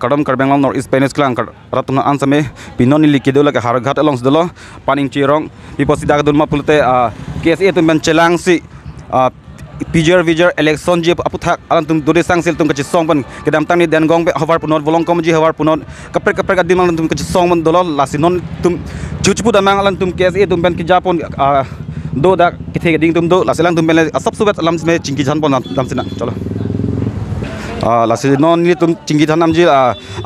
kadam Karbianglong North East Penis Klang ratuna ansame pinoni likido la harghat along sedolo paning cirong piposi dagadun ma pulte KSA tum ben celang si pijar election je aputhak alam tum dore sangsil tum kachi song ban kedam tang ni den gong be hawar punot volong kom ji hawar punot kapre kadim alam tum kachi song ban dolol lasinon tum chuchu damang alam tum KSA tum ben ki japon do da kithe ding tum do lasilang tum ben asap subet alam me chingki jan pon dam sina chalo lasinon ni tum chingki thanam ji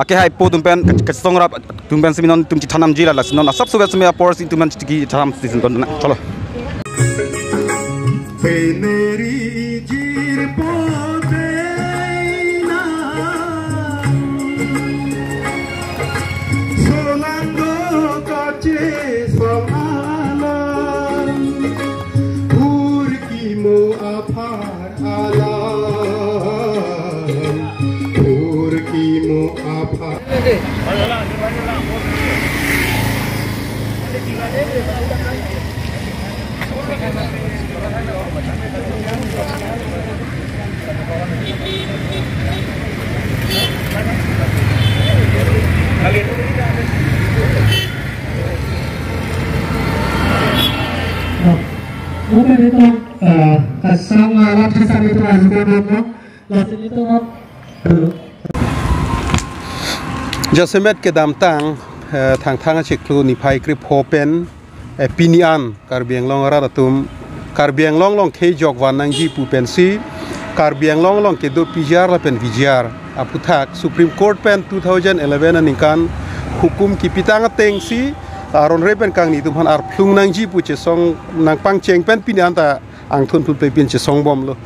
ake hai po tum ben kachi song rap tum ben siminon tum chi thanam ji la lasinon asap subet me por si tum ben chiki thanam season kon chalo Peneri jir podeina Solando kache samalan Urki mo apar alam Urki mo apar Mungkin itu kasama lapisan itu azkarnya lasin itu dulu. Jasemet ke damtang thang chiklu ni phai krip hopen pinian Karbianglong raratum Karbianglong long ke jok wanang ji pu pensi Karbianglong long ke do pijar la pen vijar aputhak Supreme Court pen 2011 aninkan hukum ki pitanga tengsi aron repen kang ni tumhan ar plung nang ji pu che song nang pang cheng pen pinian ta ang thun pul pe pin che song bom lo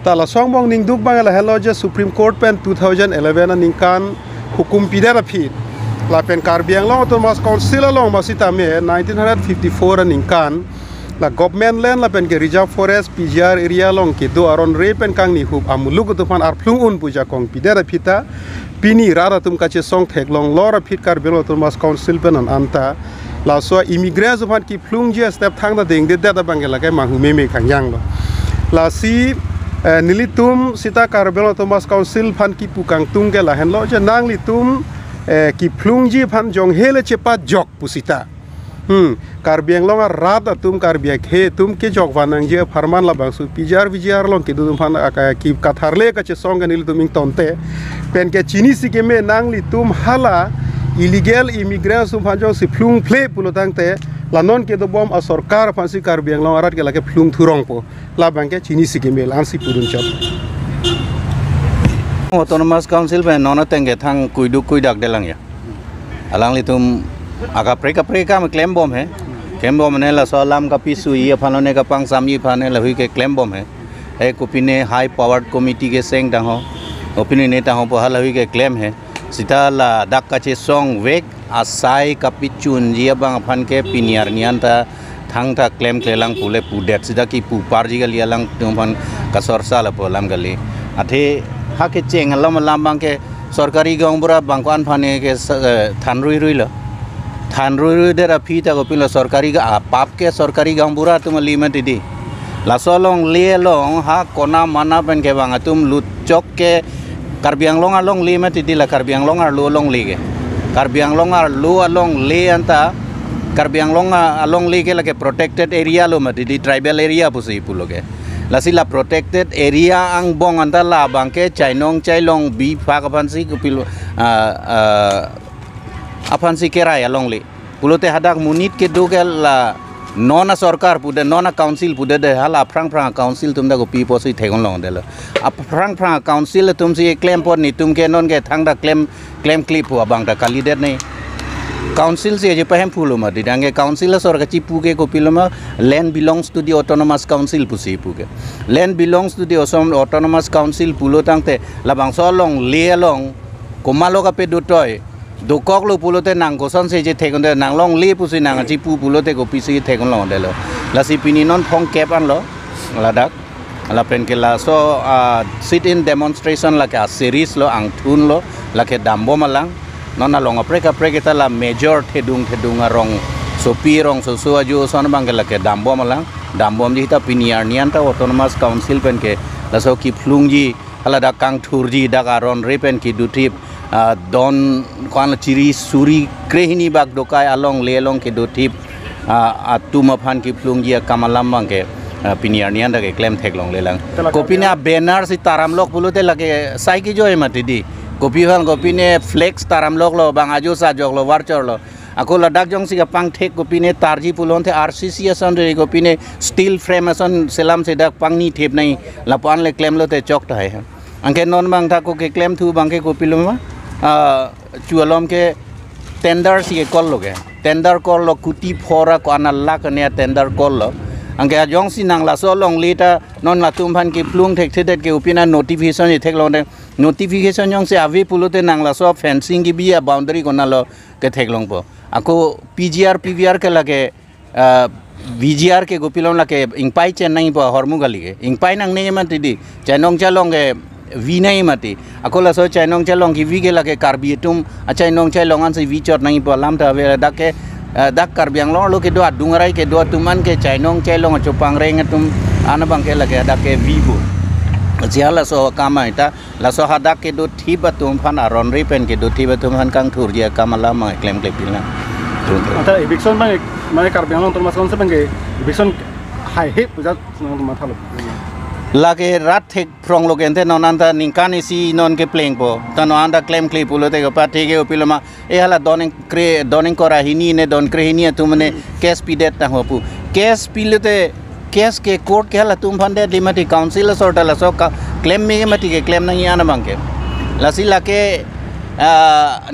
ta la song bong ning duk bangala hello je Supreme Court pen 2011 aninkan hukum pidara phit la pen Karbianglong Autonomous Council along masita me 1954 aninkan la government land la pen ke reserve forest pijar area long ke do aron re pen kang ni hub amuluk tu pan ar plung un puja kong pidara phita pini rara tum kache song thek long lora phit Karbianglong Autonomous Council pen an anta la so immigrants pan ki plung je step thang da ding de da bangela ke ma hu me khang yang lo la si nilitum sita Karbianglong Autonomous Council pan ki pukang tung ke la hen lo je nang litum ki plung ji pan jong hele chepa jok pusita Karbianglong rat atum Karbiak he tum ke jok vanang je farman la bangsu pijar long ke dum pan ki katharle ka che song ganil tum ing tonte pen ke chini si ke me nang li tum hala illegal immigrants um phanjong si plung play pulotang te la non ke do bom a sarkar phansi Karbianglong rat ke la ke plung thurong po la bang ke chini si ke me lan si purun chap Autonomous Council pen nona tenge thang kuidak delang ya alang li tum aga preka me claim bomb है claim bomb ने ला सोलाम का पिसु ये फालोने का पांग सामी फाने ला हुई के claim bomb है कुपिने high powered committee के सेंग डाहो ओपिने नेता हो पहला हुई के claim है सीता ला दाक का चे song वेक asai का पिचुन जिया बांग फान के पिनियर नियंता thang ta claim kelang pule pudet sida ki pu parji gal yalang tumpan kasor sala polam gali athe ha ke cheng lam bang ke सरकारी गांवबरा बांकवान फाने के थानरुई रुइला थानरुई देरा फीता को पिला सरकारी पाप के सरकारी गांवबरा तुम लिमिट दी लासोलोंग लेलोंग हा कोना माना पेन के बांगा तुम लुचक के Karbianglong along लिमिट दी ला Karbianglong आर लो लोंग लीगे Karbianglong आर लो along ले अंता Karbianglong along लीगे लगे protected area लो मत दी tribal area पुसी पुलोगे lasila protected area ang bong anta la bangke chailong bi fa kapansi kupilo apansi keraya longli pulote hadak munit ke dogel la nona sarkar pude nona council pude de hala prang council tumda ko pi posi thegon long delo prang council tum si claim por ni tum ke non ke thangda claim clip hu abangda kalidet nei council se je pahem phulo ma didange council sorga chipu ke kopiloma land belongs to the autonomous council pusi puke land belongs to the autonomous council pulo tangte labang solong lealong komalo ka pedutoi dokok lo pulote nang gosan se je thegon de nang long le pusi nang chipu pulote ko pisi thegon long de lo la si pini non phong cap an lo ladak la pen ke la so sit in demonstration la ka series lo ang thun lo la ke dambo malang nona longa preka ta la major thedung arong sopi rong so aju son bangela ke dambo malang dambom ji ta piniar nian ta autonomous council pen ke la so ki flungji ala da kang thurji da garon repen ki dutrip don kwan ciri suri krehini bak dokai along le along ke do tip atuma phan ki plung dia kamalam bang ke piniar nian da ke claim thek long le lang kopi na banner si taram lok pulute lage sai ki jo emati di kopi hal kopi ne flex taram lok lo bang ajo sa jok lo war chor lo ako ladak jong si kapang thek kopi ne tarji pulon the RCC asan re kopi ne steel frame asan selam se dak pang ni thep nai lapan le claim lo te chok ta hai angke non bang tha ko ke claim thu bang ke kopi lo ma chualom ke tender si ke kol lo ke tender kol lo kuti phora ko analla ka ne tender kol lo angke jong si nang la so long lita non la tum phan ki plung thek thedet ke upina notification ni thek lo ne notification jong se avi pulote nang la so fencing ki bia boundary ko na lo ke thek long po ako PGR PVR ke lage VGR ke gopilom lage ingpai chen nai po hormu gali ke ingpai nang ne ma tidi chenong chalong ke V nai mati ako la so chenong chalong ki V ke lage karbitum acha nong chalong an se V chot nai po lam ta ve dak ke dak karbiang lo ke do adungarai ke do tuman ke chenong chalong chopang reng tum ana bang ke lage dak ke V bu jiala so kama ita la so hadak ke do thiba tum phan aron ri pen ke do thiba tum han kang thur dia kamala ma claim pila ata eviction bang mane karbiang long tomas kon se bang eviction hai he puja nong ma thalo lage rat thek prong lo gente non anda ningkani si non ke playing po tano anda claim clip ulo te ko pati ke opilama e hala doning kora hini ne don kre hini tumne case pidet ta hopu case pilote case ke court ke hala tum phande dimati council sorta la so claim me mati ke claim nang yana bangke lasi lake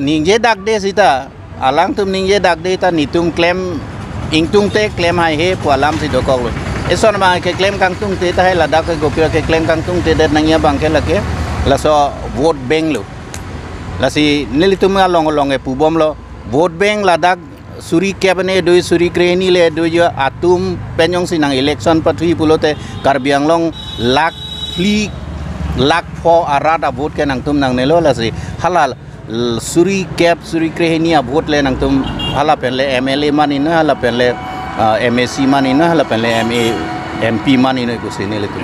ningje dak de sita alang tum ningje dak de ta nitum claim ingtung te claim hai he pualam si dokok lo eson ma ke claim kang tung te ta hai la dak ko ke claim kang tung te de nang ya bangke lake la so vote bank lo lasi nilitum along along e pubom lo vote bank la dak suri cabinet doi suri kreni le doi jo atum penyong sinang election pathui pulote karbiang long lak pli lak pho arada vote ke nang tum nang nelo la si halal suri cap suri kreni a vote le nang tum hala pen le MLA mani na hala pen le MAC mani na hala pen le MP mani na ko sinele tum